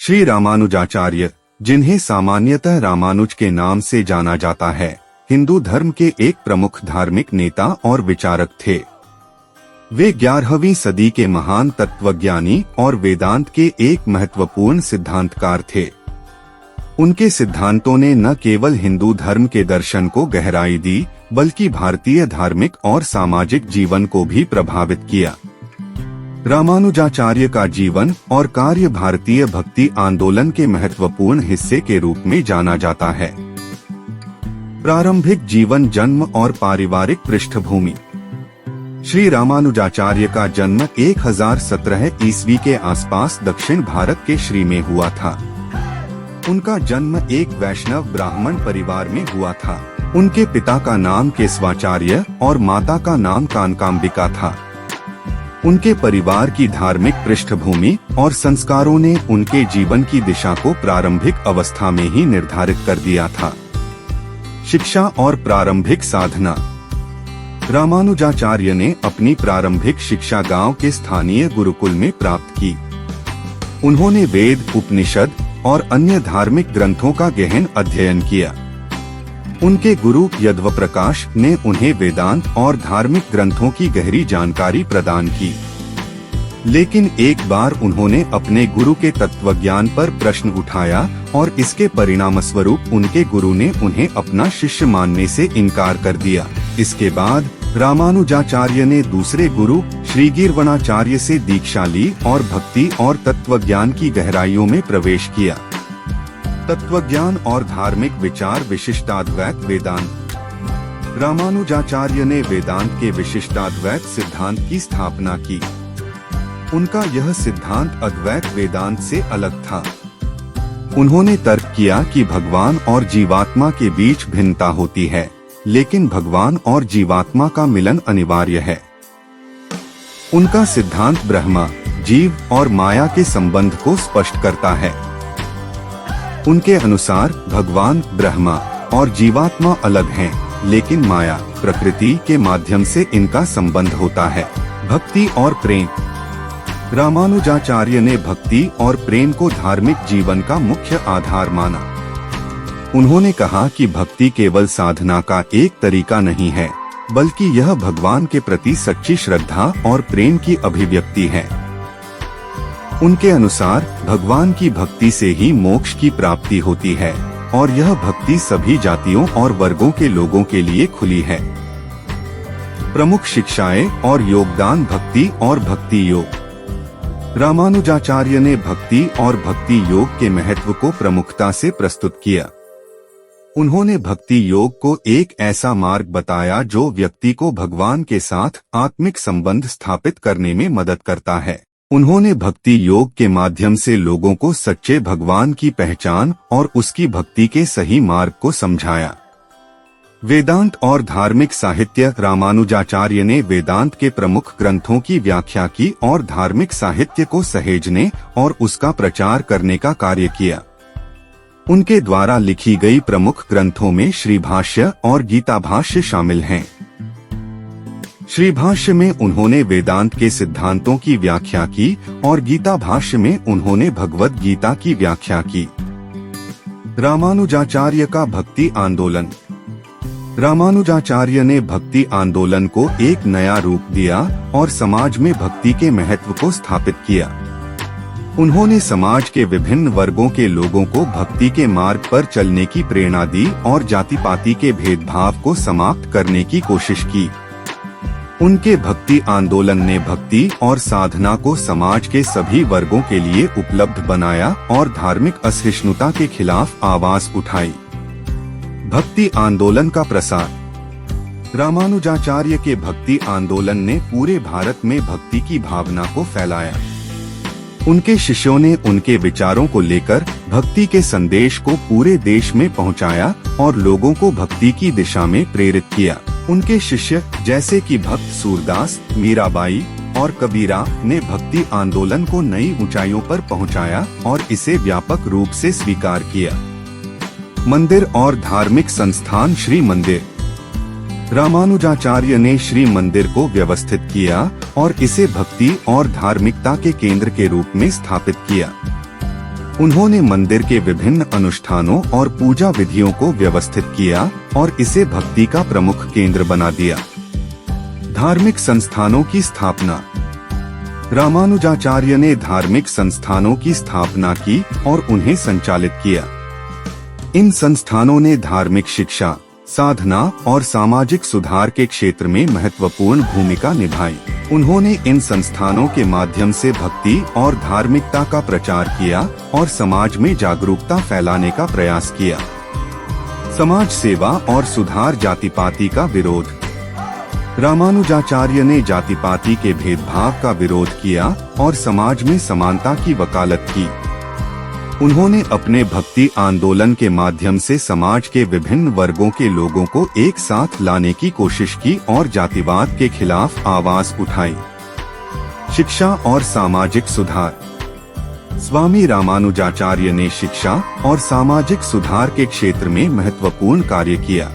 श्री रामानुजाचार्य, जिन्हें सामान्यतः रामानुज के नाम से जाना जाता है, हिंदू धर्म के एक प्रमुख धार्मिक नेता और विचारक थे। वे 11वीं सदी के महान तत्वज्ञानी और वेदांत के एक महत्वपूर्ण सिद्धांतकार थे। उनके सिद्धांतों ने न केवल हिंदू धर्म के दर्शन को गहराई दी, बल्कि भारतीय धार्मिक और सामाजिक जीवन को भी प्रभावित किया। रामानुजाचार्य का जीवन और कार्य भारतीय भक्ति आंदोलन के महत्वपूर्ण हिस्से के रूप में जाना जाता है। प्रारंभिक जीवन, जन्म और पारिवारिक पृष्ठभूमि। श्री रामानुजाचार्य का जन्म 1017 ईस्वी के आसपास दक्षिण भारत के श्री में हुआ था। उनका जन्म एक वैष्णव ब्राह्मण परिवार में हुआ था। उनके पिता का नाम केशवाचार्य और माता का नाम कानकांबिका था। उनके परिवार की धार्मिक पृष्ठभूमि और संस्कारों ने उनके जीवन की दिशा को प्रारंभिक अवस्था में ही निर्धारित कर दिया था। शिक्षा और प्रारंभिक साधना। रामानुजाचार्य ने अपनी प्रारंभिक शिक्षा गांव के स्थानीय गुरुकुल में प्राप्त की। उन्होंने वेद, उपनिषद और अन्य धार्मिक ग्रंथों का गहन अध्ययन किया। उनके गुरु यदवप्रकाश ने उन्हें वेदांत और धार्मिक ग्रंथों की गहरी जानकारी प्रदान की। लेकिन एक बार उन्होंने अपने गुरु के तत्वज्ञान पर प्रश्न उठाया और इसके परिणामस्वरूप उनके गुरु ने उन्हें अपना शिष्य मानने से इनकार कर दिया। इसके बाद रामानुजाचार्य ने दूसरे गुरु श्री गिरवणाचार्य से दीक्षा ली और भक्ति और तत्वज्ञान की गहराइयों में प्रवेश किया। तत्वज्ञान और धार्मिक विचार। विशिष्टाद्वैत वेदांत। रामानुजाचार्य ने वेदांत के विशिष्टाद्वैत सिद्धांत की स्थापना की। उनका यह सिद्धांत अद्वैत वेदांत से अलग था। उन्होंने तर्क किया कि भगवान और जीवात्मा के बीच भिन्नता होती है, लेकिन भगवान और जीवात्मा का मिलन अनिवार्य है। उनका सिद्धांत ब्रह्मा, जीव और माया के संबंध को स्पष्ट करता है। उनके अनुसार भगवान, ब्रह्मा और जीवात्मा अलग हैं, लेकिन माया, प्रकृति के माध्यम से इनका संबंध होता है। भक्ति और प्रेम। रामानुजाचार्य ने भक्ति और प्रेम को धार्मिक जीवन का मुख्य आधार माना। उन्होंने कहा कि भक्ति केवल साधना का एक तरीका नहीं है, बल्कि यह भगवान के प्रति सच्ची श्रद्धा और प्रेम की अभिव्यक्ति है। उनके अनुसार भगवान की भक्ति से ही मोक्ष की प्राप्ति होती है और यह भक्ति सभी जातियों और वर्गों के लोगों के लिए खुली है। प्रमुख शिक्षाएं और योगदान। भक्ति और भक्ति योग। रामानुजाचार्य ने भक्ति और भक्ति योग के महत्व को प्रमुखता से प्रस्तुत किया। उन्होंने भक्ति योग को एक ऐसा मार्ग बताया जो व्यक्ति को भगवान के साथ आत्मिक संबंध स्थापित करने में मदद करता है। उन्होंने भक्ति योग के माध्यम से लोगों को सच्चे भगवान की पहचान और उसकी भक्ति के सही मार्ग को समझाया। वेदांत और धार्मिक साहित्य। रामानुजाचार्य ने वेदांत के प्रमुख ग्रंथों की व्याख्या की और धार्मिक साहित्य को सहेजने और उसका प्रचार करने का कार्य किया। उनके द्वारा लिखी गई प्रमुख ग्रंथों में श्री भाष्य और गीता भाष्य शामिल हैं। श्री भाष्य में उन्होंने वेदांत के सिद्धांतों की व्याख्या की और गीता भाष्य में उन्होंने भगवद गीता की व्याख्या की। रामानुजाचार्य का भक्ति आंदोलन। रामानुजाचार्य ने भक्ति आंदोलन को एक नया रूप दिया और समाज में भक्ति के महत्व को स्थापित किया। उन्होंने समाज के विभिन्न वर्गों के लोगों को भक्ति के मार्ग पर चलने की प्रेरणा दी और जाति पाति के भेदभाव को समाप्त करने की कोशिश की। उनके भक्ति आंदोलन ने भक्ति और साधना को समाज के सभी वर्गों के लिए उपलब्ध बनाया और धार्मिक असहिष्णुता के खिलाफ आवाज उठाई। भक्ति आंदोलन का प्रसार। रामानुजाचार्य के भक्ति आंदोलन ने पूरे भारत में भक्ति की भावना को फैलाया। उनके शिष्यों ने उनके विचारों को लेकर भक्ति के संदेश को पूरे देश में पहुंचाया और लोगों को भक्ति की दिशा में प्रेरित किया। उनके शिष्य जैसे कि भक्त सूरदास, मीराबाई और कबीरा ने भक्ति आंदोलन को नई ऊंचाइयों पर पहुंचाया और इसे व्यापक रूप से स्वीकार किया। मंदिर और धार्मिक संस्थान। श्री मंदिर। रामानुजाचार्य ने श्री मंदिर को व्यवस्थित किया और इसे भक्ति और धार्मिकता के केंद्र के रूप में स्थापित किया। उन्होंने मंदिर के विभिन्न अनुष्ठानों और पूजा विधियों को व्यवस्थित किया और इसे भक्ति का प्रमुख केंद्र बना दिया। धार्मिक संस्थानों की स्थापना। रामानुजाचार्य ने धार्मिक संस्थानों की स्थापना की और उन्हें संचालित किया। इन संस्थानों ने धार्मिक शिक्षा, साधना और सामाजिक सुधार के क्षेत्र में महत्वपूर्ण भूमिका निभाई। उन्होंने इन संस्थानों के माध्यम से भक्ति और धार्मिकता का प्रचार किया और समाज में जागरूकता फैलाने का प्रयास किया। समाज सेवा और सुधार। जाति-पाति का विरोध। रामानुजाचार्य ने जाति-पाति के भेदभाव का विरोध किया और समाज में समानता की वकालत की। उन्होंने अपने भक्ति आंदोलन के माध्यम से समाज के विभिन्न वर्गों के लोगों को एक साथ लाने की कोशिश की और जातिवाद के खिलाफ आवाज उठाई। शिक्षा और सामाजिक सुधार। स्वामी रामानुजाचार्य ने शिक्षा और सामाजिक सुधार के क्षेत्र में महत्वपूर्ण कार्य किया।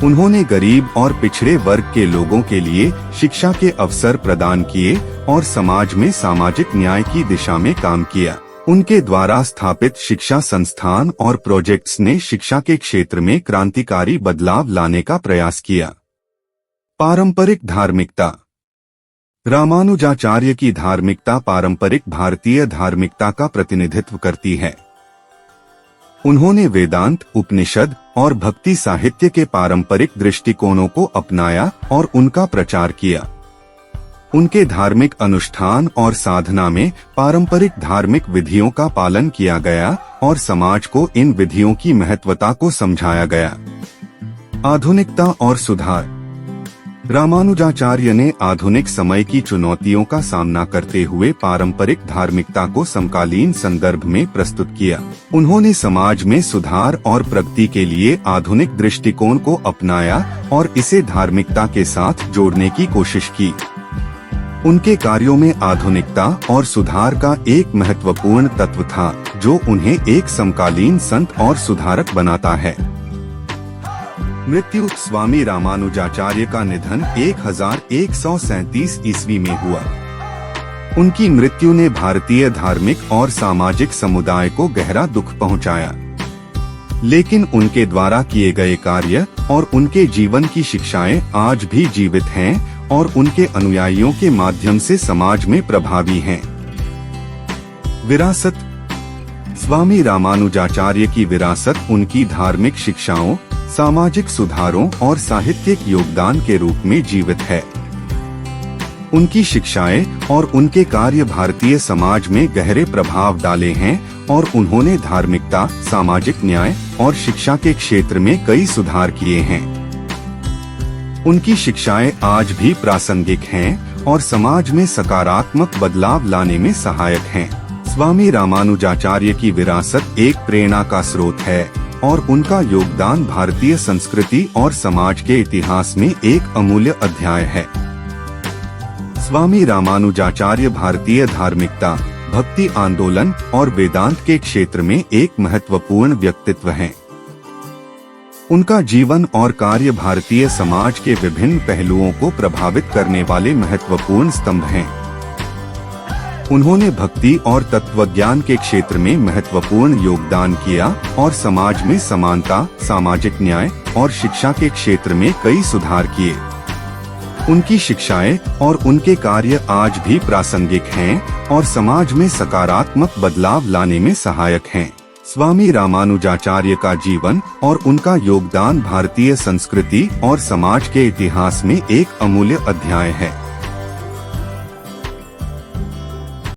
उन्होंने गरीब और पिछड़े वर्ग के लोगों के लिए शिक्षा के अवसर प्रदान किए और समाज में सामाजिक न्याय की दिशा में काम किया। उनके द्वारा स्थापित शिक्षा संस्थान और प्रोजेक्ट्स ने शिक्षा के क्षेत्र में क्रांतिकारी बदलाव लाने का प्रयास किया। पारंपरिक धार्मिकता। रामानुजाचार्य की धार्मिकता पारंपरिक भारतीय धार्मिकता का प्रतिनिधित्व करती है। उन्होंने वेदांत, उपनिषद और भक्ति साहित्य के पारंपरिक दृष्टिकोणों को अपनाया और उनका प्रचार किया। उनके धार्मिक अनुष्ठान और साधना में पारंपरिक धार्मिक विधियों का पालन किया गया और समाज को इन विधियों की महत्वता को समझाया गया। आधुनिकता और सुधार। रामानुजाचार्य ने आधुनिक समय की चुनौतियों का सामना करते हुए पारंपरिक धार्मिकता को समकालीन संदर्भ में प्रस्तुत किया। उन्होंने समाज में सुधार और प्रगति के लिए आधुनिक दृष्टिकोण को अपनाया और इसे धार्मिकता के साथ जोड़ने की कोशिश की। उनके कार्यों में आधुनिकता और सुधार का एक महत्वपूर्ण तत्व था, जो उन्हें एक समकालीन संत और सुधारक बनाता है। मृत्यु। स्वामी रामानुजाचार्य का निधन 1137 ईस्वी में हुआ। उनकी मृत्यु ने भारतीय धार्मिक और सामाजिक समुदाय को गहरा दुख पहुंचाया। लेकिन उनके द्वारा किए गए कार्य और उनके जीवन की शिक्षाएं आज भी जीवित हैं और उनके अनुयायियों के माध्यम से समाज में प्रभावी हैं। विरासत। स्वामी रामानुजाचार्य की विरासत उनकी धार्मिक शिक्षाओं, सामाजिक सुधारों और साहित्यिक योगदान के रूप में जीवित है। उनकी शिक्षाएं और उनके कार्य भारतीय समाज में गहरे प्रभाव डाले हैं और उन्होंने धार्मिकता, सामाजिक न्याय और शिक्षा के क्षेत्र में कई सुधार किए हैं। उनकी शिक्षाएं आज भी प्रासंगिक हैं और समाज में सकारात्मक बदलाव लाने में सहायक हैं। स्वामी रामानुजाचार्य की विरासत एक प्रेरणा का स्रोत है और उनका योगदान भारतीय संस्कृति और समाज के इतिहास में एक अमूल्य अध्याय है। स्वामी रामानुजाचार्य भारतीय धार्मिकता, भक्ति आंदोलन और वेदांत के क्षेत्र में एक महत्वपूर्ण व्यक्तित्व हैं। उनका जीवन और कार्य भारतीय समाज के विभिन्न पहलुओं को प्रभावित करने वाले महत्वपूर्ण स्तंभ हैं। उन्होंने भक्ति और तत्वज्ञान के क्षेत्र में महत्वपूर्ण योगदान किया और समाज में समानता, सामाजिक न्याय और शिक्षा के क्षेत्र में कई सुधार किए। उनकी शिक्षाएं और उनके कार्य आज भी प्रासंगिक हैं और समाज में सकारात्मक बदलाव लाने में सहायक हैं। स्वामी रामानुजाचार्य का जीवन और उनका योगदान भारतीय संस्कृति और समाज के इतिहास में एक अमूल्य अध्याय है।